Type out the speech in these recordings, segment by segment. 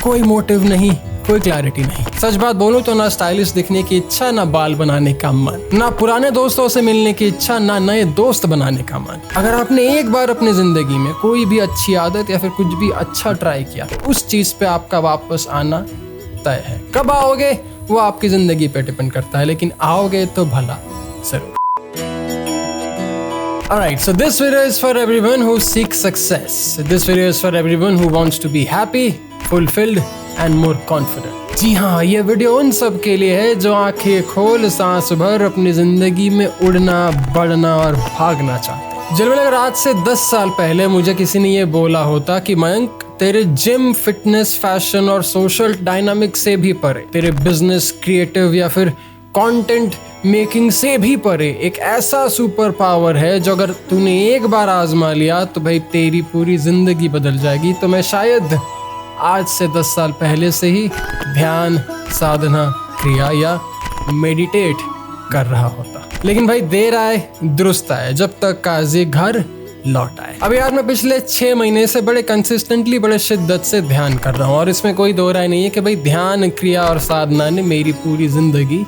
कोई मोटिव नहीं, कोई क्लैरिटी नहीं। सच बात बोलूं तो ना स्टाइलिश दिखने की इच्छा, ना बाल बनाने का मन, ना पुराने दोस्तों से मिलने की इच्छा, ना नए दोस्त बनाने का मन। अगर आपने एक बार अपनी जिंदगी में कोई भी अच्छी आदत या फिर कुछ भी अच्छा ट्राई किया तो उस चीज पे आपका वापस आना तय है। कब आओगे वो आपकी जिंदगी पे डिपेंड करता है, लेकिन आओगे तो भला जरूर। Alright, so this video is for everyone who seeks success. This video is for everyone who wants to be happy, fulfilled and more confident. जी हाँ, ये वीडियो उन सब के लिए है जो आंखें खोल सांस भर अपनी जिंदगी में उड़ना, बढ़ना और भागना चाहते हैं। जल्द अगर आज से 10 साल पहले मुझे किसी ने ये बोला होता कि मयंक तेरे जिम, फिटनेस, फैशन और सोशल डायनामिक से भी परे, तेरे बिजनेस, क्रिएटिव या फिर कंटेंट मेकिंग से भी परे एक ऐसा सुपर पावर है जो अगर तूने एक बार आजमा लिया तो भाई तेरी पूरी जिंदगी बदल जाएगी, तो मैं शायद आज से 10 साल पहले से ही ध्यान, साधना, क्रिया या मेडिटेट कर रहा होता। लेकिन भाई देर आए दुरुस्त आए, जब तक काजी घर लौट आए। अब यार मैं पिछले 6 महीने से बड़े कंसिस्टेंटली, बड़े शिद्दत से ध्यान कर रहा हूँ और इसमें कोई दो राय नहीं है कि भाई ध्यान, क्रिया और साधना ने मेरी पूरी जिंदगी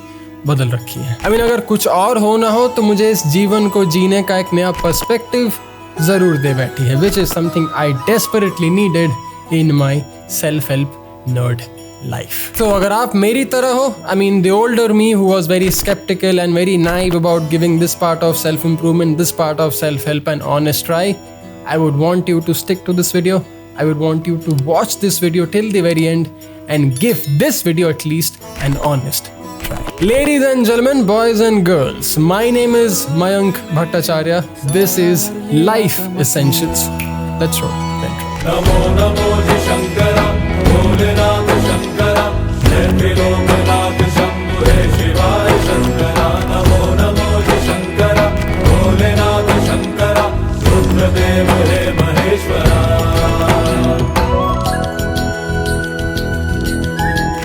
बदल रखी है। I mean, अगर कुछ और हो ना हो तो मुझे इस जीवन को जीने का एक नया पर्सपेक्टिव जरूर दे बैठी है, which is something I desperately needed in my self-help nerd life. तो अगर आप मेरी तरह हो, I mean the older me who was very skeptical and very naive about giving this part of self-improvement, this part of self-help an honest try, I would want you to stick to this video. I would want you to watch this video till the very end and give this video at least an honest try. Ladies and gentlemen, boys and girls, my name is Mayank Bhattacharya. This is Life Essentials. Let's roll the intro. Namo Namo Shankara Bholenath Shankara Triloknath शंभुरे शिवाय शंकरा। नमो नमो शंकरा भोलेनाथ शंकरा रुद्रदेव हे Maheshwara.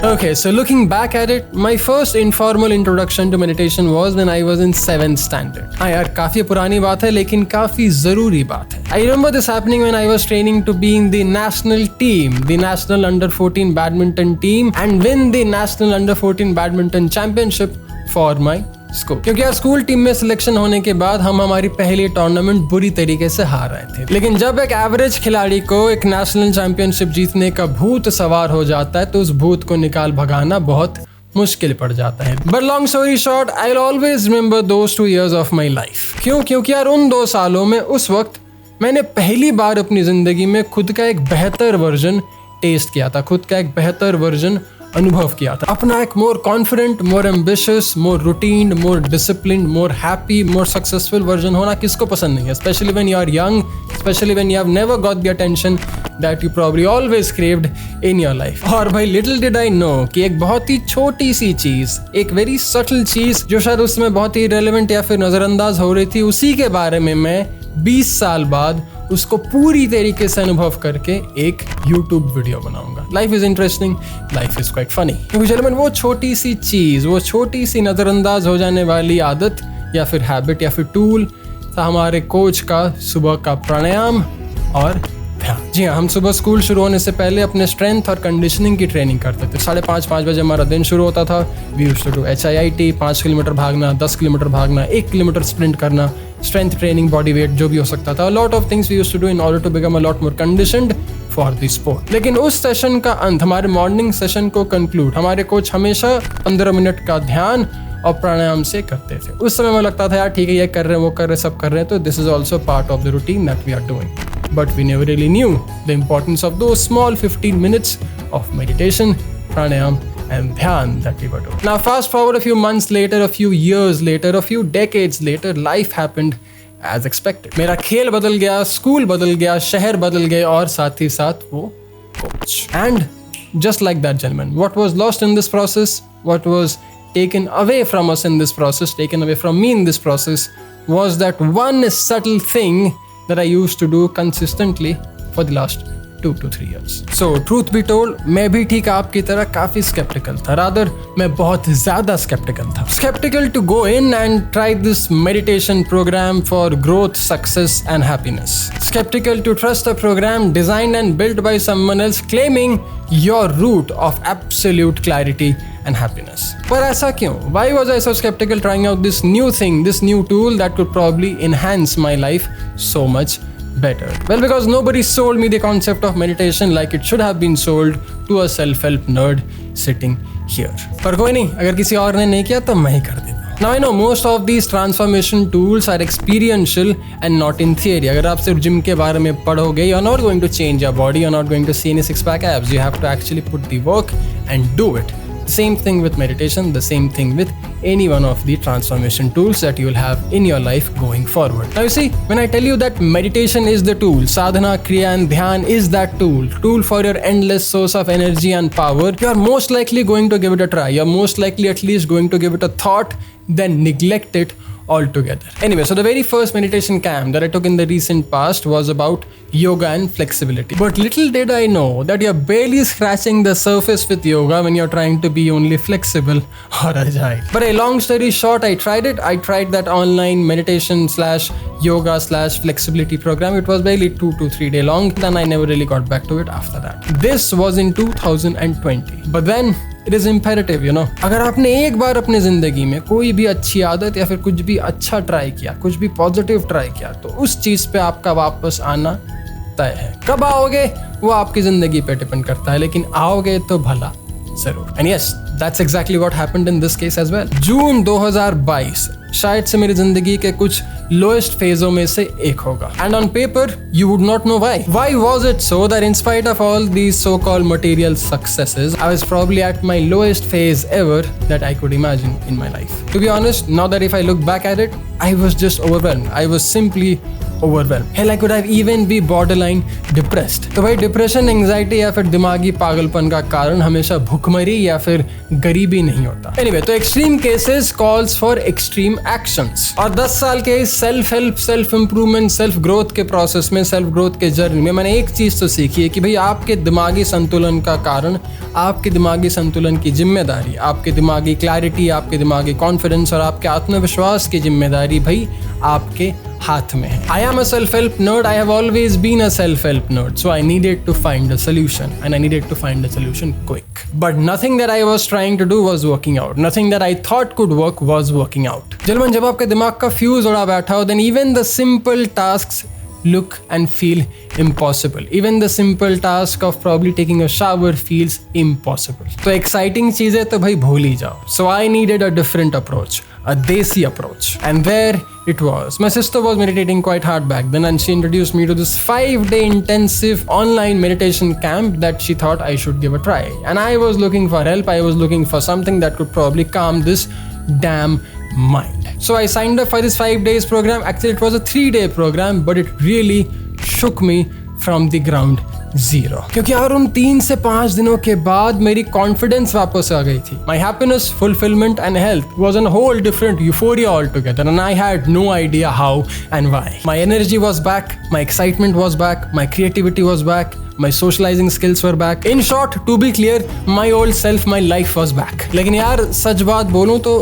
Okay, so looking back at it, my first informal introduction to meditation was when I was in 7th standard. हाँ यार, काफी पुरानी बात है लेकिन काफी जरूरी बात है। I remember this happening when I was training to be in the national team, the national under-14 badminton team, and win the national under-14 badminton championship for my school. क्योंकि यार स्कूल टीम में selection होने के बाद हम हमारी पहली tournament बुरी तरीके से हार रहे थे, लेकिन जब एक एवरेज खिलाड़ी को एक नेशनल चैंपियनशिप जीतने का भूत सवार हो जाता है तो उस भूत को निकाल भगाना बहुत मुश्किल पड़ जाता है। But long story short, I will always remember those 2 years of my life. क्यों? क्योंकि यार उन 2 सालों में उस वक्त मैंने पहली बार अपनी जिंदगी में खुद का एक बेहतर वर्जन टेस्ट किया था, खुद का एक बेहतर वर्जन अनुभव किया था। अपना एक more confident, more ambitious, more routine, more discipline, more happy, more successful version होना किसको पसंद नहीं है, specially when you are young, specially when you have never got the attention that you probably always craved in your life. और भाई little did I know कि एक बहुत ही छोटी सी चीज, एक वेरी सटल चीज जो शायद उसमें बहुत ही रेलेवेंट या फिर नजरअंदाज हो रही थी, उसी के बारे में मैं 20 साल बाद उसको पूरी तरीके से अनुभव करके एक YouTube वीडियो बनाऊंगा। Life is interesting, life is quite funny. क्योंकि चलो वो छोटी सी चीज, वो छोटी सी नजरअंदाज हो जाने वाली आदत या फिर हैबिट या फिर टूल था हमारे कोच का सुबह का प्राणायाम और ध्यान। जी हाँ, हम सुबह स्कूल शुरू होने से पहले अपने स्ट्रेंथ और कंडीशनिंग की ट्रेनिंग करते थे। 5:30 बजे हमारा दिन शुरू होता था। We used to do HIIT, 5 kilometre भागना, 10 किलोमीटर भागना, 1 किलोमीटर स्प्रिंट करना, स्ट्रेंथ ट्रेनिंग, बॉडी वेट जो भी हो सकता था। Lot of things we used to do in order to become a lot more conditioned for the sport. लेकिन उस सेशन का अंत, हमारे मॉर्निंग सेशन को कंक्लूड हमारे कोच हमेशा 15 मिनट का ध्यान और प्राणायाम से करते थे। उस समय में लगता था यार ठीक है, ये कर रहे हैं, वो कर रहे हैं, सब कर रहे हैं, तो this is also part of the routine that we are doing. But we never really knew the importance of those small 15 minutes of meditation, pranayam and dhyan that we were doing. Now fast forward a few months later, a few years later, a few decades later, life happened as expected. मेरा खेल बदल गया, school बदल गया, शहर बदल गए और साथ ही साथ वो coach. And just like that, gentlemen, what was lost in this process, what was taken away from us in this process, taken away from me in this process, was that one subtle thing that I used to do consistently for the last 2 to 3 years. So truth be told, मैं भी ठीक आपकी तरह काफी skeptical था. Rather, मैं बहुत ज़्यादा skeptical था. Skeptical to go in and try this meditation program for growth, success and happiness. Skeptical to trust a program designed and built by someone else claiming your root of absolute clarity and happiness. पर ऐसा क्यों? Why was I so skeptical trying out this new thing, this new tool that could probably enhance my life so much better? Well, because nobody sold me the concept of meditation like it should have been sold to a self-help nerd sitting here. पर कोई नहीं, अगर किसी और ने नहीं किया तो मैं ही कर देता हूँ. Now I know most of these transformation tools are experiential and not in theory. अगर आप सिर्फ जिम के बारे में पढ़ोगे, you're not going to change your body, you're not going to see any six-pack abs. You have to actually put the work and do it. Same thing with meditation, the same thing with any one of the transformation tools that you will have in your life going forward. Now you see, when I tell you that meditation is the tool, sadhana, kriya and dhyan is that tool for your endless source of energy and power, you are most likely going to give it a try. You're most likely at least going to give it a thought, then neglect it altogether. Anyway, so the very first meditation camp that I took in the recent past was about yoga and flexibility. But little did I know that you're barely scratching the surface with yoga when you're trying to be only flexible or agile. But a long story short, I tried it. I tried that online meditation / yoga / flexibility program. It was barely 2 to 3 days long. Then I never really got back to it after that. This was in 2020. But then it is imperative, you know. अगर आपने एक बार अपनी जिंदगी में कोई भी अच्छी आदत या फिर कुछ भी अच्छा ट्राई किया, कुछ भी पॉजिटिव ट्राई किया, तो उस चीज पे आपका वापस आना तय है. कब आओगे वो आपकी जिंदगी पे डिपेंड करता है, लेकिन आओगे तो भला जरूर. And yes, that's exactly what happened in this case as well. जून 2022 शायद से मेरी जिंदगी के कुछ लोएस्ट फेजों में से एक होगा. And on paper, you would not know why. Why was it so that in spite of all these so-called material successes, I was probably at my lowest phase ever that I could imagine in my life? To be honest, now that if I look back at it, I was just overwhelmed. I was simply overwhelmed. Hell, I could have even be borderline depressed. तो भाई depression, anxiety या फिर दिमागी पागलपन का कारण हमेशा भुखमरी या फिर गरीबी नहीं होता. Anyway, तो extreme cases calls for extreme actions. और 10 साल के इस self help, self improvement, self growth के प्रोसेस में, सेल्फ ग्रोथ के जर्नी में मैंने एक चीज तो सीखी है कि भाई आपके दिमागी संतुलन का कारण, आपके दिमागी संतुलन की जिम्मेदारी, आपके दिमागी क्लैरिटी, आपके दिमागी कॉन्फिडेंस और आपके आत्मविश्वास की जिम्मेदारी भाई आपके हाथ में है. I am a self-help nerd. I have always been a self-help nerd. So I needed to find a solution, and I needed to find a solution quick. But nothing that I was trying to do was working out. Nothing that I thought could work was working out. जब आपके दिमाग का fuse उड़ा बैठा हो, then even the simple tasks look and feel impossible. Even the simple task of probably taking a shower feels impossible. तो exciting चीजें तो भाई भूल ही जाओ. So I needed a different approach, a desi approach. And there it was. My sister was meditating quite hard back then, and she introduced me to this 5-day intensive online meditation camp that she thought I should give a try. And I was looking for help. I was looking for something that could probably calm this damn mind. So I signed up for this 5 days program. Actually, it was a 3-day program, but it really shook me from the ground zero. क्योंकि यार उन 3 से 5 दिनों के बाद मेरी confidence वापस आ गई थी. My happiness, fulfillment and health was on a whole different euphoria altogether, and I had no idea how and why. My energy was back, my excitement was back, my creativity was back, my socializing skills were back. In short, to be clear, my old self, my life was back. लेकिन यार सच बात बोलूं तो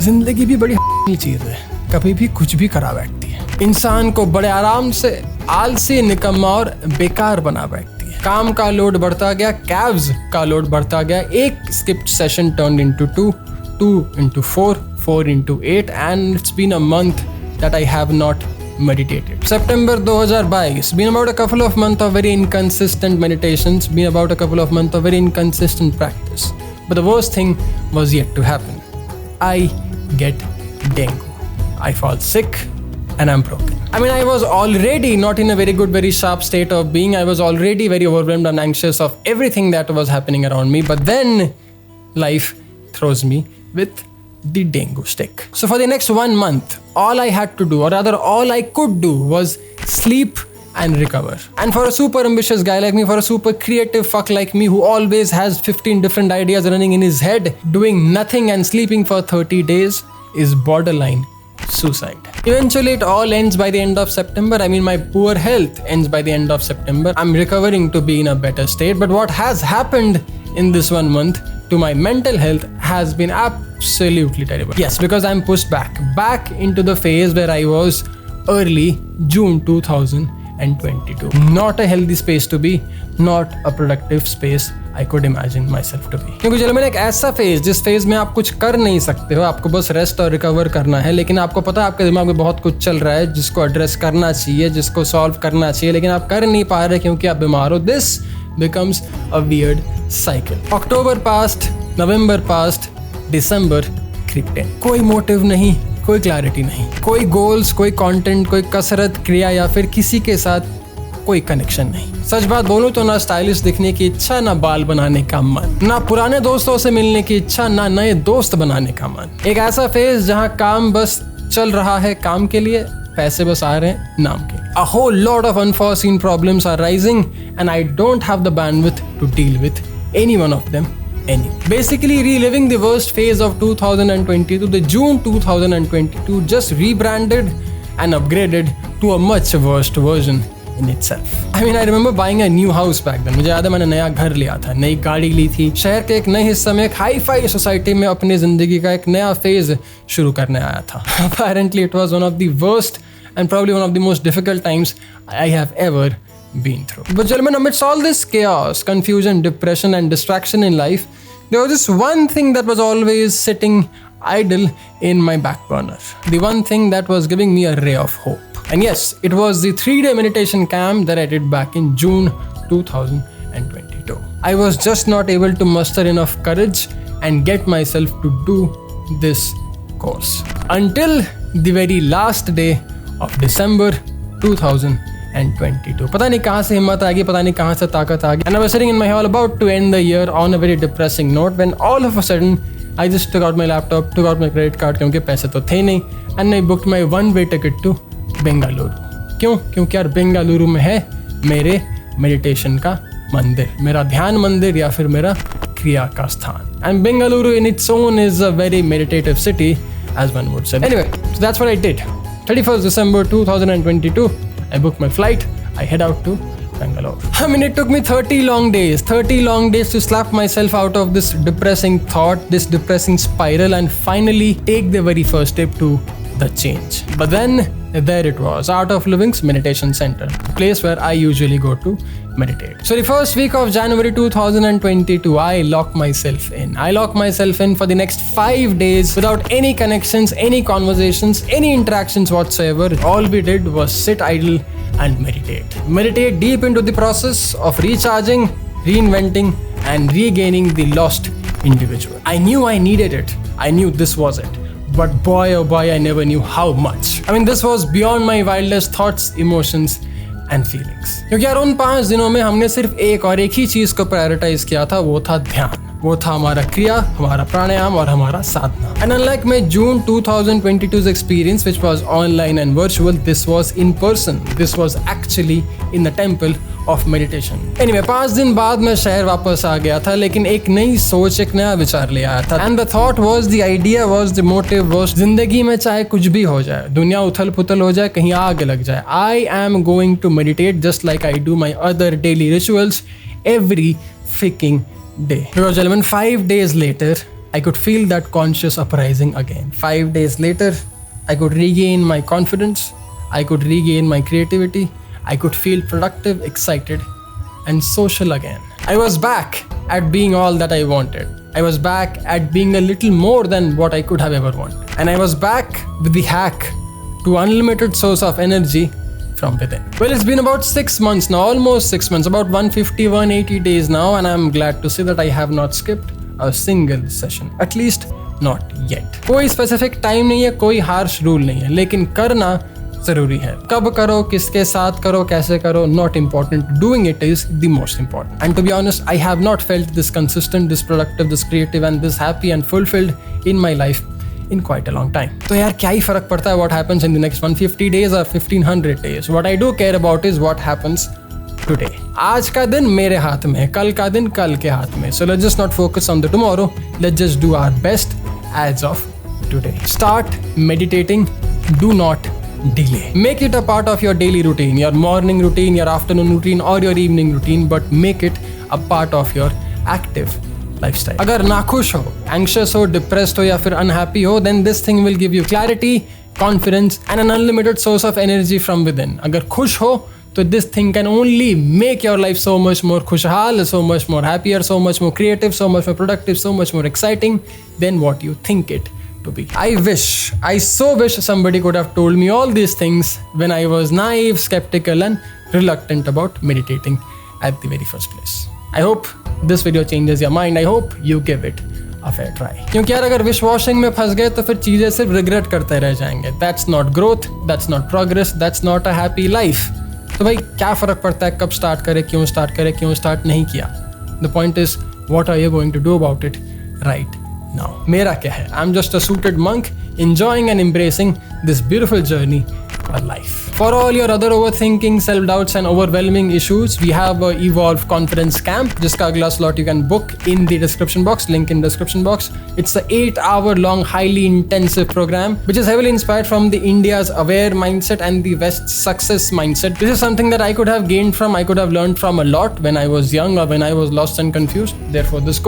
जिंदगी भी बड़ी चीज है, कभी भी कुछ भी करा बैठती है. इंसान को बड़े आराम से आलसी, निकम्मा और बेकार बना बैठती है. काम का लोड बढ़ता गया, कैब्स का लोड बढ़ता गया. एक skipped session turn into 2 into 4, 4 into 8, and it's been a month that I have not meditated. September 2022, been about a couple of months of very inconsistent meditations, been about a couple of months of very inconsistent practice. But the worst thing was yet to happen. I get dengue. I fall sick and I'm broken. I mean, I was already not in a very good, very sharp state of being. I was already very overwhelmed and anxious of everything that was happening around me. But then life throws me with the dengue stick. So for the next 1 month, all I had to do, or rather all I could do, was sleep and recover. And for a super ambitious guy like me, for a super creative fuck like me who always has 15 different ideas running in his head, doing nothing and sleeping for 30 days is borderline suicide. Eventually, it all ends by the end of September. I mean, my poor health ends by the end of September. I'm recovering to be in a better state. But what has happened in this 1 month to my mental health has been absolutely terrible. Yes, because I'm pushed back into the phase where I was early June 2022. Not a healthy space to be, not a productive space I could imagine myself to be. क्योंकि चलो मैंने एक ऐसा phase जिस phase में आप कुछ कर नहीं सकते हो, आपको बस रेस्ट और रिकवर करना है, लेकिन आपको पता है आपके दिमाग में बहुत कुछ चल रहा है जिसको एड्रेस करना चाहिए, जिसको सॉल्व करना चाहिए, लेकिन आप कर नहीं पा रहे क्योंकि आप बीमार हो. This becomes a weird cycle. October passed, November passed, December crept in. कोई मोटिव नहीं, कोई क्लैरिटी नहीं, कोई गोल्स, कोई कंटेंट, कोई कसरत, क्रिया या फिर किसी के साथ कोई कनेक्शन नहीं. सच बात बोलूं तो ना स्टाइलिश दिखने की इच्छा, ना बाल बनाने का मन, ना पुराने दोस्तों से मिलने की इच्छा, ना नए दोस्त बनाने का मन. एक ऐसा फेज जहां काम बस चल रहा है काम के लिए, पैसे बस आ रहे हैं नाम के. A whole lot of unforeseen problems are rising and I don't have the bandwidth to deal with any one of them anymore. Basically reliving the worst phase of 2022, the June 2022 just rebranded and upgraded to a much worse version in itself. I mean, I remember buying a new house back then. मुझे याद है मैंने नया घर लिया था, नई गाड़ी ली थी, शहर के एक नए हिस्से में, एक हाई फाई सोसाइटी में अपनी जिंदगी का एक नया फेज शुरू करने आया था. Apparently it was one of the worst and probably one of the most difficult times I have ever been through. But gentlemen, amidst all this chaos, confusion, depression and distraction in life, there was just one thing that was always sitting idle in my back burner. The one thing that was giving me a ray of hope. And yes, it was the 3-day meditation camp that I did back in June 2022. I was just not able to muster enough courage and get myself to do this course until the very last day of December 2022. पता नहीं कहाँ से हिम्मत आ गई, पता नहीं कहाँ से ताकत आ गई. And I was sitting in my hall about to end the year on a very depressing note when all of a sudden I just took out my laptop, took out my credit card क्योंकि पैसे तो थे नहीं, and I booked my one-way ticket to Bengaluru. क्यों? क्योंकि यार बेंगलुरु में है मेरे मेडिटेशन का मंदिर, मेरा ध्यान मंदिर या फिर मेरा क्रिया का स्थान. And Bengaluru in its own is a very meditative city, as one would say. Anyway, so that's what I did. 31st December 2022, I booked my flight. I head out to Bangalore. I mean, it took me 30 long days to slap myself out of this depressing thought, this depressing spiral, and finally take the very first step to the change. But then there it was, Art of Living's meditation center, the place where I usually go to meditate. So the first week of January 2022, I locked myself in. I locked myself in for the next 5 days without any connections, any conversations, any interactions whatsoever. All we did was sit idle and meditate. Meditate deep into the process of recharging, reinventing, and regaining the lost individual. I knew I needed it. I knew this was it. But boy oh boy, I never knew how much. I mean, this was beyond my wildest thoughts, emotions and feelings. क्योंकि यार उन 5 दिनों में हमने सिर्फ एक और एक ही चीज को प्रायोरिटाइज किया था, वो था ध्यान. वो था हमारा क्रिया, हमारा प्राणायाम और हमारा साधना. And unlike my June 2022's experience, which was online and virtual, this was in person. This was actually in the temple of meditation. Anyway, 5 दिन बाद मैं शहर वापस आ गया था, लेकिन एक नई सोच, एक नया विचार ले आया था. And the thought was, the idea was, the motive was, जिंदगी में चाहे कुछ भी हो जाए, दुनिया उथल पुथल हो जाए, कहीं आग लग जाए, I am going to meditate just like I do my other daily rituals every freaking day. Because gentlemen, 5 days later, I could feel that conscious uprising again. 5 days later, I could regain my confidence, I could regain my creativity, I could feel productive, excited, and social again. I was back at being all that I wanted. I was back at being a little more than what I could have ever wanted. And I was back with the hack to unlimited source of energy from within. Well, it's been about 6 months now, almost 6 months, about 150, 180 days now, and I'm glad to say that I have not skipped a single session, at least not yet. कोई specific time नहीं है, कोई harsh rule नहीं है, लेकिन करना जरूरी है. कब करो, किसके साथ करो, कैसे करो, not important. Doing it is the most important. And to be honest, I have not felt this consistent, this productive, this creative, and this happy and fulfilled in my life in quite a long time. तो यार क्या ही फर्क पड़ता है what happens in the next 150 days or 1500 days. What I do care about is what happens today. आज का दिन मेरे हाथ में है, कल का दिन कल के हाथ में. So let's just not focus on the tomorrow. Let's just do our best as of today. Start meditating do not delay. Make it a part of your daily routine, your morning routine, your afternoon routine or your evening routine, but make it a part of your active lifestyle. अगर नाखुश हो, anxious हो, depressed हो या फिर unhappy हो, then this thing will give you clarity, confidence and an unlimited source of energy from within. अगर खुश हो तो this thing can only make your life so much more खुशहाल, so much more happier, so much more creative, so much more productive, so much more exciting than what you think it to be. I so wish somebody could have told me all these things when I was naive, skeptical and reluctant about meditating at the very first place. I hope this video changes your mind. I hope you give it a fair try. क्योंकि यार अगर wish washing में फंस गए तो फिर चीजें सिर्फ रिग्रेट करते रह जाएंगे. That's not growth, that's not progress, that's not a happy life. तो भाई क्या फर्क पड़ता है कब स्टार्ट करे, क्यों स्टार्ट नहीं किया. The point is, what are you going to do about it right now? मेरा क्या है? I'm just a suited monk enjoying and embracing this beautiful journey called life. For all your other overthinking, self-doubts and overwhelming issues, we have a Evolve Conference Camp जिसका अगला slot you can book in the description box, link in description box. It's a 8-hour-long, highly intensive program which is heavily inspired from the India's aware mindset and the West's success mindset. This is something that I could have gained from, I could have learned from a lot when I was young or when I was lost and confused. Therefore, this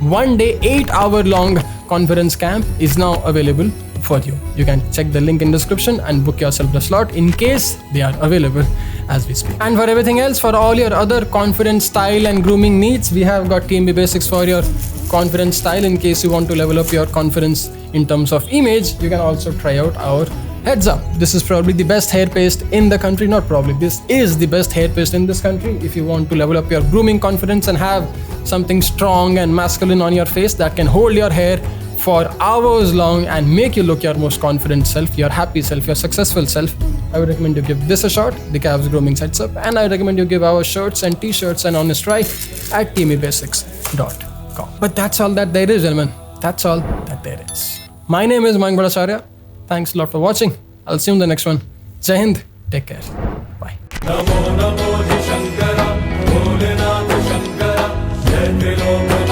one-day, 8-hour-long conference camp is now available for you. You can check the link in description and book yourself the slot in case they are available as we speak. And for everything else, for all your other confidence, style and grooming needs, we have got TMB Basics for your confidence style. In case you want to level up your confidence in terms of image, you can also try out our Heads Up. This is probably the best hair paste in the country. Not probably, this is the best hair paste in this country. If you want to level up your grooming confidence and have something strong and masculine on your face that can hold your hair for hours long and make you look your most confident self, your happy self, your successful self, I would recommend you give this a shot, the Calves Grooming Heads Up, and I would recommend you give our shirts and t-shirts an honest try at tmebasics.com. But that's all that there is, gentlemen. That's all that there is. My name is Mayank Bhattacharya. Thanks a lot for watching. I'll see you in the next one. Jai Hind. Take care. Bye. Namo Namo Shankara, Bholenath Shankara, जय त्रिलोक